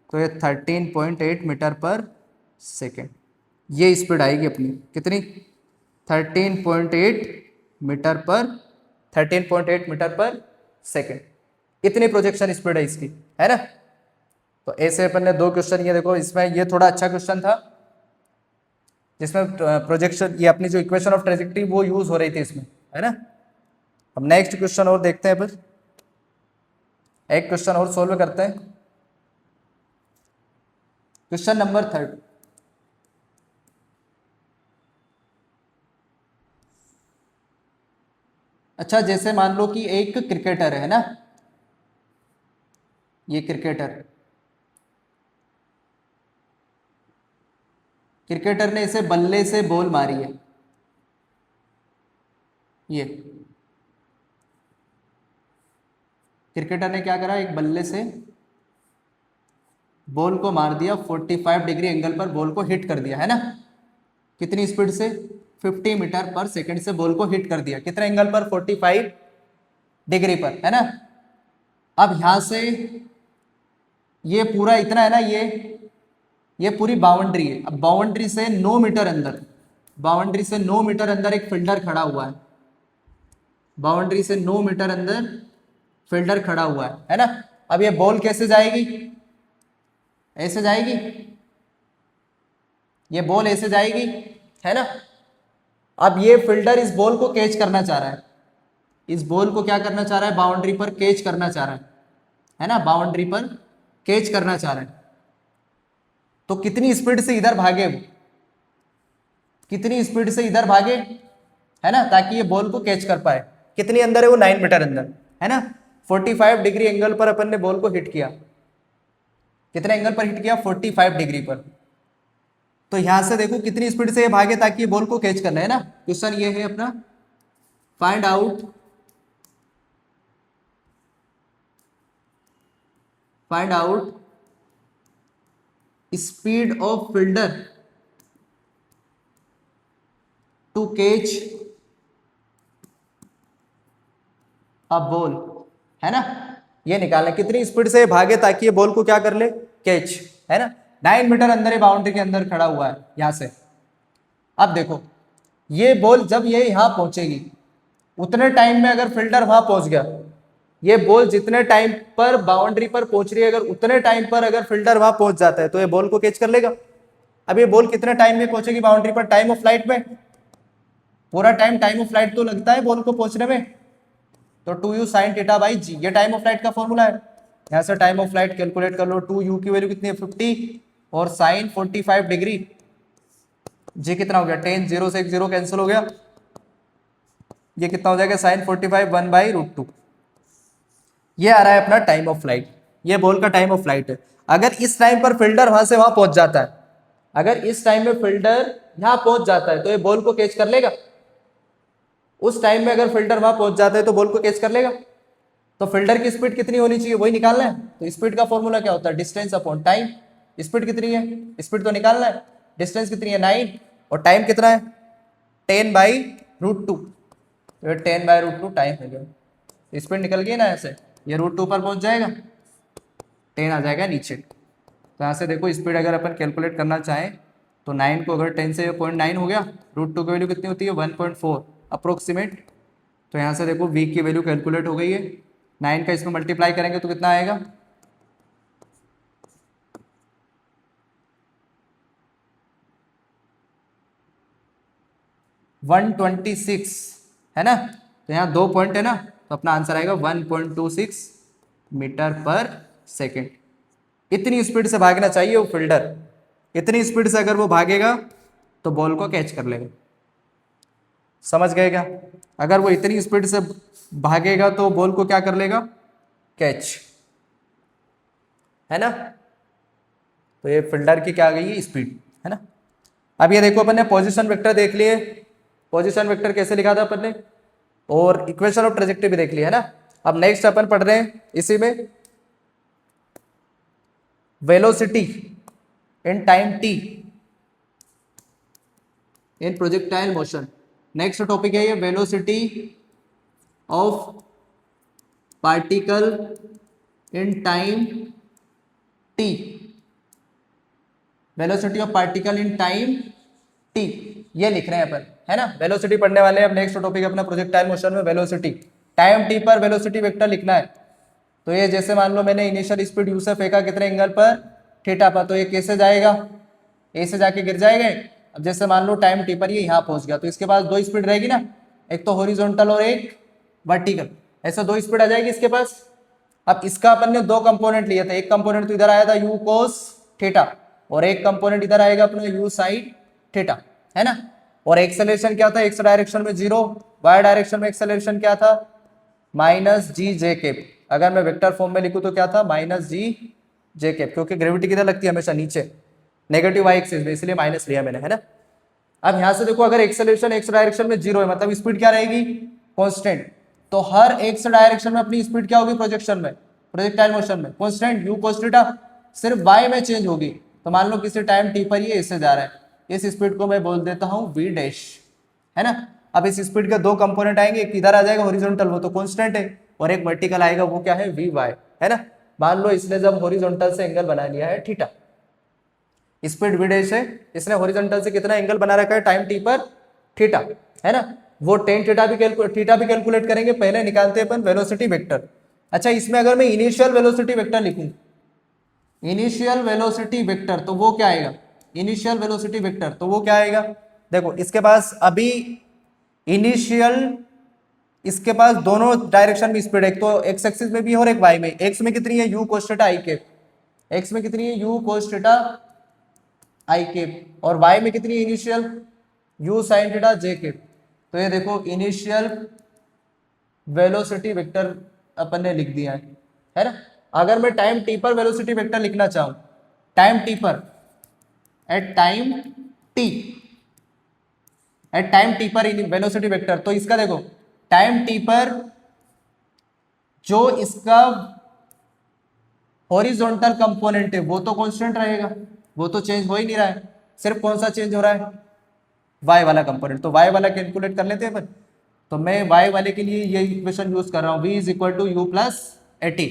तो ये 13.8 मीटर पर सेकेंड ये स्पीड आएगी अपनी कितनी 13.8 मीटर पर 13.8 मीटर पर सेकेंड, इतनी प्रोजेक्शन स्पीड है इसकी, है ना। तो ऐसे अपन ने 2 क्वेश्चन, ये देखो इसमें ये थोड़ा अच्छा क्वेश्चन था जिसमें प्रोजेक्शन ये अपनी जो इक्वेशन ऑफ ट्रेजेक्टरी वो यूज हो रही थी इसमें, है ना। अब नेक्स्ट क्वेश्चन और देखते हैं, फिर एक क्वेश्चन और सोल्व करते हैं, क्वेश्चन नंबर 3। अच्छा जैसे मान लो कि एक क्रिकेटर है ना, ये क्रिकेटर ने इसे बल्ले से बॉल मारी है, ये क्रिकेटर ने क्या करा, एक बल्ले से बॉल को मार दिया, 45 डिग्री एंगल पर बॉल को हिट कर दिया है ना, कितनी स्पीड से, 50 मीटर पर सेकंड से बॉल को हिट कर दिया, कितने एंगल पर, 45 डिग्री पर, है ना। अब यहां से ये पूरा इतना है ना, ये पूरी बाउंड्री है। अब बाउंड्री से 9 मीटर अंदर, बाउंड्री से 9 मीटर अंदर एक फील्डर खड़ा हुआ है, बाउंड्री से 9 मीटर अंदर फील्डर खड़ा हुआ है ना। अब ये बॉल कैसे जाएगी, ऐसे जाएगी, ये बॉल ऐसे जाएगी, है ना। अब ये फील्डर इस बॉल को कैच करना चाह रहा है, इस बॉल को क्या करना चाह रहा है, बाउंड्री पर कैच करना चाह रहा है ना, बाउंड्री पर कैच करना चाह रहा है। तो कितनी स्पीड से इधर भागे वो, कितनी स्पीड से इधर भागे, है ना, ताकि ये बॉल को कैच कर पाए। कितनी अंदर है वो, 9 मीटर अंदर, है ना। 45 डिग्री एंगल पर अपन ने बॉल को हिट किया, कितने एंगल पर हिट किया, 45 डिग्री पर। तो यहां से देखो कितनी स्पीड से ये भागे ताकि ये बॉल को कैच करना है ना। क्वेश्चन ये है अपना, find out speed of fielder to catch a ball, है ना। ये निकालना कितनी स्पीड से भागे ताकि ये बॉल को क्या कर ले, कैच, है ना। 9 मीटर अंदर ये बाउंड्री के अंदर खड़ा हुआ है यहां से। अब देखो ये बॉल जब ये यहां पहुंचेगी, उतने टाइम में अगर फील्डर वहां पहुंच गया, ये बॉल जितने टाइम पर बाउंड्री पर पहुंच रही है, अगर उतने टाइम पर अगर फील्डर वहां पहुंच जाता है तो ये बॉल को कैच कर लेगा। अब ये बॉल कितने टाइम में पहुंचेगी बाउंड्री पर, टाइम ऑफ फ्लाइट में, पूरा टाइम ऑफ फ्लाइट तो लगता है बॉल को पहुंचने में। तो 2u sin थीटा बाई जी, ये टाइम ऑफ फ्लाइट का फॉर्मूला है। यहां से टाइम ऑफ फ्लाइट कैलकुलेट कर लो, 2u की वैल्यू कितनी है, 50, और साइन 45 डिग्री, जी कितना हो गया, 10, 0 से 1 0 कैंसिल हो गया, ये कितना हो जाएगा, साइन 45 1/√2। ये आ रहा है अपना टाइम ऑफ फ्लाइट, ये बॉल का टाइम ऑफ फ्लाइट है। अगर इस टाइम पर फील्डर वहां से वहां पहुंच जाता है, अगर इस टाइम में फील्डर यहां पहुंच जाता है तो ये बॉल को कैच कर लेगा। उस टाइम में अगर फील्डर वहां पहुंच जाता है तो बॉल को कैच कर लेगा। तो फील्डर की स्पीड कितनी होनी चाहिए, वही निकालना है। तो स्पीड का फॉर्मूला क्या होता है, डिस्टेंस अपॉन टाइम। स्पीड कितनी है, स्पीड तो निकालना है, डिस्टेंस कितनी है 9, और टाइम कितना है 10/√2, तो 10/√2 टाइम हो गया। स्पीड निकल गई ना ऐसे, ये √2 पर पहुंच जाएगा, 10 आ जाएगा नीचे। तो यहाँ से देखो स्पीड अगर अपन कैलकुलेट करना चाहें तो 9 को अगर 10 से 0.9 हो गया, √2 की वैल्यू कितनी होती है 1.4 अप्रोक्सीमेट। तो यहाँ से देखो v की वैल्यू कैलकुलेट हो गई है, 9 का इसमें मल्टीप्लाई करेंगे तो कितना आएगा, 126, है ना। तो यहाँ 2 पॉइंट है ना, तो अपना आंसर आएगा 1.26 मीटर पर सेकेंड। इतनी स्पीड से भागना चाहिए वो फील्डर, इतनी स्पीड से अगर वो भागेगा तो बॉल को कैच कर लेगा। समझ गए क्या, अगर वो इतनी स्पीड से भागेगा तो बॉल को क्या कर लेगा, कैच, है ना। तो ये फील्डर की क्या गई स्पीड, है ना। अब ये देखो अपन ने पोजीशन वेक्टर देख लिए, पोजीशन वेक्टर कैसे लिखा था अपन ने, और इक्वेशन ऑफ ट्रेजेक्टरी भी देख लिया, है ना। अब नेक्स्ट अपन पढ़ रहे हैं इसी में velocity in time t in projectile motion. Next topic है ये velocity of particle in time t, velocity of particle in time t, ये लिख रहे हैं अपन, है ना। वेलोसिटी पढ़ने वाले हैं। अब नेक्स्ट टॉपिक अपना प्रोजेक्टाइल मोशन में वेलोसिटी, टाइम t पर वेलोसिटी वेक्टर लिखना है। तो ये जैसे मान लो मैंने इनिशियल स्पीड u से फेंका कितने एंगल पर, थीटा पर, तो ये कैसे जाएगा, ए से जाके गिर जाएगा। अब जैसे मान लो टाइम टी पर ये यहाँ पहुंच गया, तो इसके पास 2 स्पीड रहेगी ना, एक तो हॉरिजॉन्टल और एक वर्टिकल, ऐसा 2 स्पीड आ जाएगी इसके पास। अब इसका अपन ने 2 कंपोनेंट लिए थे, एक कंपोनेंट तो इधर आया था u cos थीटा, और एक कंपोनेंट इधर आएगा अपना u sin थीटा, है ना। और एक्सेलरेशन क्या था, एक्स डायरेक्शन में 0, वाई डायरेक्शन में एक्सेलरेशन क्या था, माइनस जी जे कैप। अगर मैं वेक्टर फॉर्म में लिखूं तो क्या था, माइनस जी जे कैप, क्योंकि ग्रेविटी किधर लगती है, हमेशा नीचे, नेगेटिव वाई एक्सिस में, इसलिए माइनस लिया मैंने, है ना। अब यहां से देखो, अगर एक्सेलरेशन एक्स डायरेक्शन में 0 है, मतलब स्पीड क्या रहेगी, कांस्टेंट। तो हर एक्स डायरेक्शन में अपनी स्पीड क्या होगी, प्रोजेक्शन में, प्रोजेक्टाइल मोशन में कांस्टेंट, यू cos थीटा। सिर्फ वाई में चेंज होगी। तो मान लो किसी टाइम टी पर ये इससे जा रहा है, इस स्पीड को मैं बोल देता हूं वी डैश, है ना। अब इस स्पीड के दो कंपोनेंट आएंगे, एक इधर आ जाएगा हॉरिजॉन्टल, वो तो कांस्टेंट है, और एक वर्टिकल आएगा, वो क्या है, वी वाई, है ना। मान लो इसने जब हॉरिजॉन्टल से एंगल बना लिया है थीटा, स्पीड वी डैश है, इसने हॉरिजॉन्टल से कितना एंगल बना रखा है, टाइम टी पर थीटा, है ना। वो टेन थीटा भी कैलकुलेट करेंगे, पहले निकालते हैं अपन वेलोसिटी वेक्टर। अच्छा, इसमें अगर मैं इनिशियल वेलोसिटी वेक्टर लिखूं, इनिशियल वेलोसिटी वेक्टर, तो वो क्या आएगा, इनिशियल वेलोसिटी वेक्टर तो वो क्या आएगा, देखो इसके पास अभी इनिशियल, इसके पास दोनों डायरेक्शन में स्पीड है, एक तो एक्स एक्सिस में भी है और एक वाई में। एक्स में कितनी है, you cos theta I cap, x में कितनी है, you cos theta I cap, और वाई में कितनी है initial, you sin theta J cap. तो ये देखो इनिशियल वेलोसिटी वेक्टर अपन ने लिख दिया है ना। अगर मैं टाइम टी पर वेलोसिटी वेक्टर लिखना चाहूं, टाइम टी पर, at time t, at time t पर वेलोसिटी वेक्टर, तो इसका देखो टाइम टी पर जो इसका हॉरिजॉन्टल कंपोनेंट है वो तो कांस्टेंट रहेगा, वो तो चेंज हो ही नहीं रहा है, सिर्फ कौन सा चेंज हो रहा है, वाई वाला कंपोनेंट। तो वाई वाला कैलकुलेट कर लेते हैं अपन। तो मैं वाई वाले के लिए ये इक्वेशन यूज कर रहा हूँ, v is equal to u plus a t.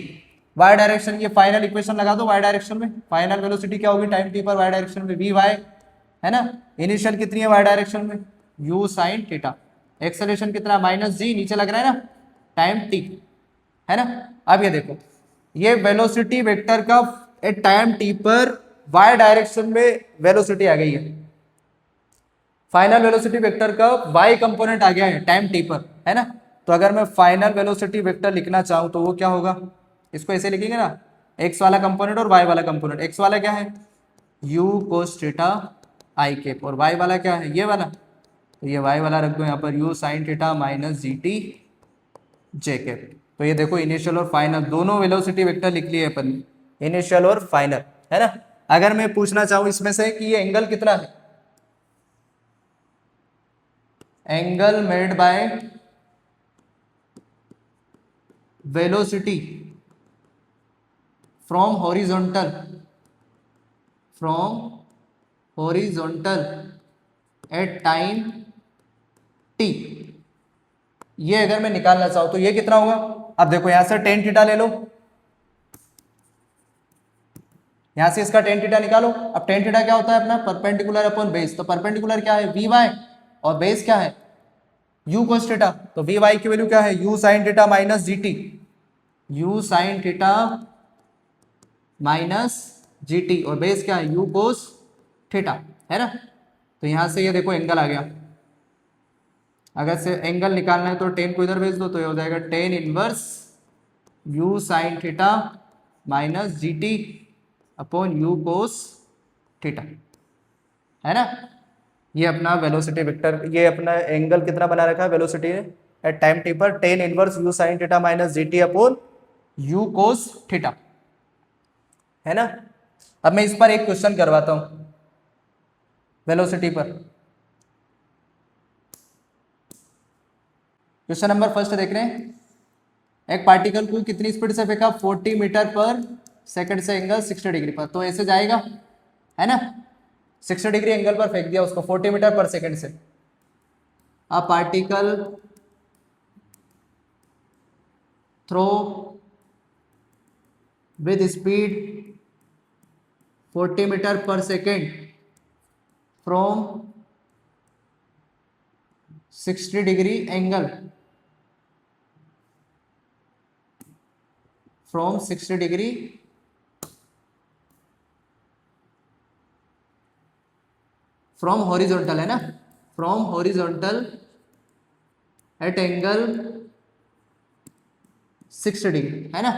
Y direction, ये फाइनल इक्वेशन लगा दो, वाई डायरेक्शन में फाइनल वेलोसिटी क्या होगी टाइम टी पर वाई डायरेक्शन में, वी वाई, है ना। इनिशियल कितनी है वाई डायरेक्शन में, यू साइन थीटा। एक्सेलरेशन कितना, माइनस जी, नीचे लग रहा है ना, टाइम टी, है ना। अब ये देखो, ये वेलोसिटी वेक्टर का एट टाइम टी पर वाई डायरेक्शन में वेलोसिटी आ गई है, फाइनल वेलोसिटी वेक्टर का वाई कंपोनेंट आ गया है टाइम टी पर, है ना। तो अगर मैं फाइनल वेलोसिटी वेक्टर लिखना चाहूं तो वो क्या होगा, इसको ऐसे लिखेंगे ना, एक्स वाला कंपोनेंट और वाई वाला कंपोनेंट। एक्स वाला क्या है, you cos theta I cap, और वाई वाला क्या है, ये वाला, तो ये वाई वाला रख दो यहाँ पर, you sine theta minus G T J cap. तो ये देखो इनिशियल और फाइनल दोनों वेलोसिटी वेक्टर लिख लिए अपन, इनिशियल और फाइनल, है ना। अगर मैं पूछना चाहूं इसमें से कि ये एंगल कितना है, angle made by velocity from horizontal, from horizontal at time t, ये अगर मैं निकालना चाहूं तो ये कितना होगा। अब देखो यहां से टेन थीटा ले लो, यहां से इसका टेन थीटा निकालो। अब टेन थीटा क्या होता है अपना, परपेंडिकुलर अपॉन बेस। तो परपेंडिकुलर क्या है, वी वाई, और बेस क्या है, यू cos थीटा। तो वी वाई की वैल्यू क्या है, u sine theta minus G T, you sine theta minus G T, और बेस क्या है, यू cos थीटा, है ना। तो यहां से ये देखो एंगल आ गया। अगर से एंगल निकालना है तो टेन को इधर भेज दो, तो ये हो जाएगा tan inverse you sine theta minus G T upon you cos theta, है ना। ये अपना वेलोसिटी वेक्टर, ये अपना एंगल कितना बना रखा है वेलोसिटी ने एट टाइम टी पर, tan inverse you sine theta minus G T upon you cos theta, है ना। अब मैं इस पर एक क्वेश्चन करवाता हूं वेलोसिटी पर। क्वेश्चन नंबर फर्स्ट देख रहे हैं, एक पार्टिकल को कितनी स्पीड से फेंका, 40 मीटर पर सेकंड से एंगल 60 डिग्री पर, तो ऐसे जाएगा, है ना। 60 डिग्री एंगल पर फेंक दिया उसको 40 मीटर पर सेकंड से। A particle throw with speed 40 metre per second from 60 degree angle, from 60 degree from horizontal, है ना, from horizontal at angle 60 degree, है ना।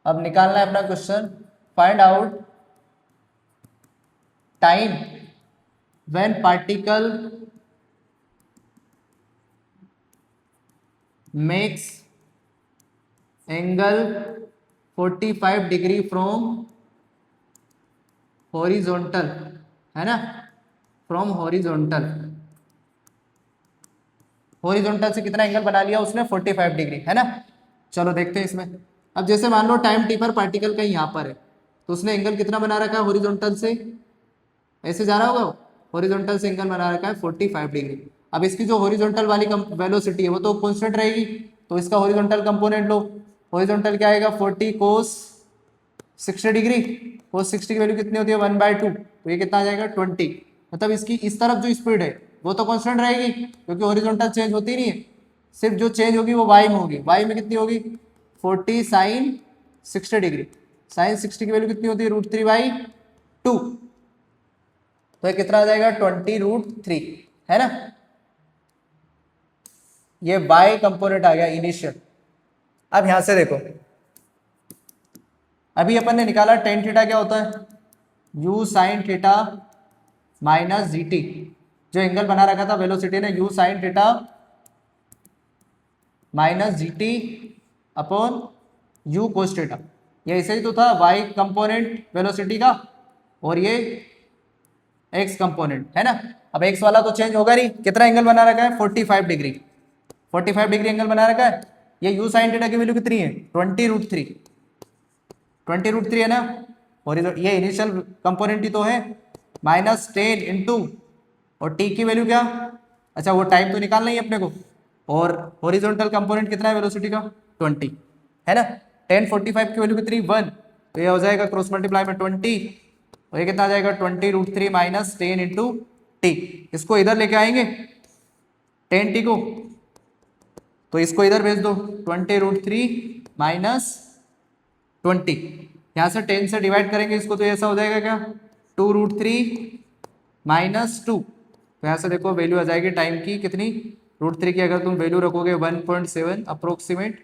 अब निकालना है अपना question, find out time when particle makes angle 45 degree from horizontal, है ना, फ्रॉम हॉरिजॉन्टल, हॉरिजॉन्टल से कितना एंगल बना लिया उसने 45 डिग्री, है ना। चलो देखते हैं इसमें। अब जैसे मान लो टाइम टी पर पार्टिकल कहीं यहाँ पर है, तो उसने एंगल कितना बना रखा है हॉरिजॉन्टल से, ऐसे जा रहा होगा, हॉरिजॉन्टल से एंगल बना रखा है 45 डिग्री। अब इसकी जो हॉरिजॉन्टल वाली वेलोसिटी है वो तो कांस्टेंट रहेगी, तो इसका हॉरिजॉन्टल कंपोनेंट लो। हॉरिजॉन्टल क्या आएगा 40 कोस 60 डिग्री, कोस 60 की वैल्यू कितनी होती है 1/2, तो ये कितना आ जाएगा 20। मतलब इसकी इस तरफ जो स्पीड है वो तो कांस्टेंट रहेगी क्योंकि हॉरिजॉन्टल चेंज होती नहीं है, सिर्फ जो चेंज होगी वो वाई में होगी। वाई में कितनी होगी 40 साइन 60 डिग्री, साइन 60 की वैल्यू कितनी होती है √3/2, तो ये कितना आ जाएगा 20√3, है ना। ये y कंपोनेंट आ गया इनिशियल। अब यहां से देखो, अभी अपन ने निकाला टेन थीटा क्या होता है u sign theta minus G T, जो एंगल बना रखा था वेलोसिटी ने u sign theta minus G T upon u cos theta, ये ऐसे ही तो था y कंपोनेंट वेलोसिटी का, और ये x कंपोनेंट, है ना। अब x वाला तो चेंज होगा नहीं, कितना एंगल बना रखा है 45 डिग्री, 45 डिग्री एंगल बना रखा है। ये u साइन थीटा की वैल्यू कितनी है 20√3, 20√3 है ना, और ये इनिशियल कंपोनेंट ही तो है, -10 इंटू, और t की वैल्यू क्या, अच्छा वो टाइम तो निकालना ही है अपने को, और हॉरिजॉन्टल कंपोनेंट कितना है वेलोसिटी का 20, है ना। 10 45 की वैल्यू कितनी 1, तो ये हो जाएगा क्रॉस मल्टीप्लाई में 20, और ये कितना आ जाएगा 20√3 माइनस 10 इंटू टी। इसको इधर लेके आएंगे 10t को, तो इसको इधर भेज दो 20√3 माइनस 20, यहाँ से 10 से डिवाइड करेंगे इसको, तो ऐसा हो जाएगा क्या 2√3 माइनस 2, तो यहाँ से देखो वैल्यू आ जाएगी टाइम की कितनी √3 की, अगर तुम वैल्यू रखोगे 1.7 अप्रोक्सीमेट,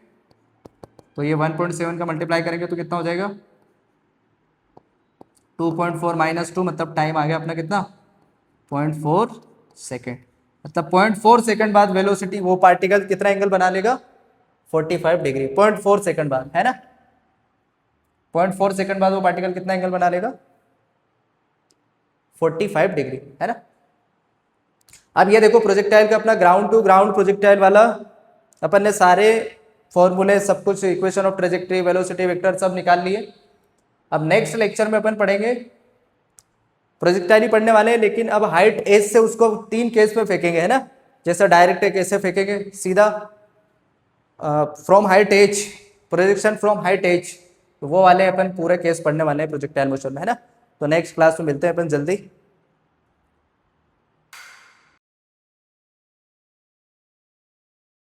तो ये 1.7 का मल्टीप्लाई करेंगे तो कितना हो जाएगा 2.4 माइनस 2, मतलब टाइम आ गया अपना कितना 0.4 सेकेंड, मतलब 0.4 सेकेंड बाद वेलोसिटी वो पार्टिकल कितना एंगल बना लेगा 45 डिग्री, 0.4 सेकेंड बाद, है ना। 0.4 सेकेंड बाद वो पार्टिकल कितना एंगल बना लेगा 45 डिग्री, है ना। अब ये देखो प्रोजेक्टाइल का अपना ग्राउंड टू ग्राउंड प्रोजेक्टाइल वाला अपन ने सारे फॉर्मूले सब कुछ, equation of trajectory velocity vector सब निकाल लिए। अब नेक्स्ट लेक्चर में अपन पढ़ेंगे प्रोजेक्टाइल ही पढ़ने वाले हैं, लेकिन अब हाइट एज से उसको 3 केस में फेंकेंगे, है ना। जैसे डायरेक्ट एक ऐसे फेंकेंगे सीधा from height h, projection from height h, तो वो वाले अपन पूरे केस पढ़ने वाले हैं प्रोजेक्टाइल मोशन में, है ना। तो नेक्स्ट क्लास में मिलते हैं अपन जल्दी।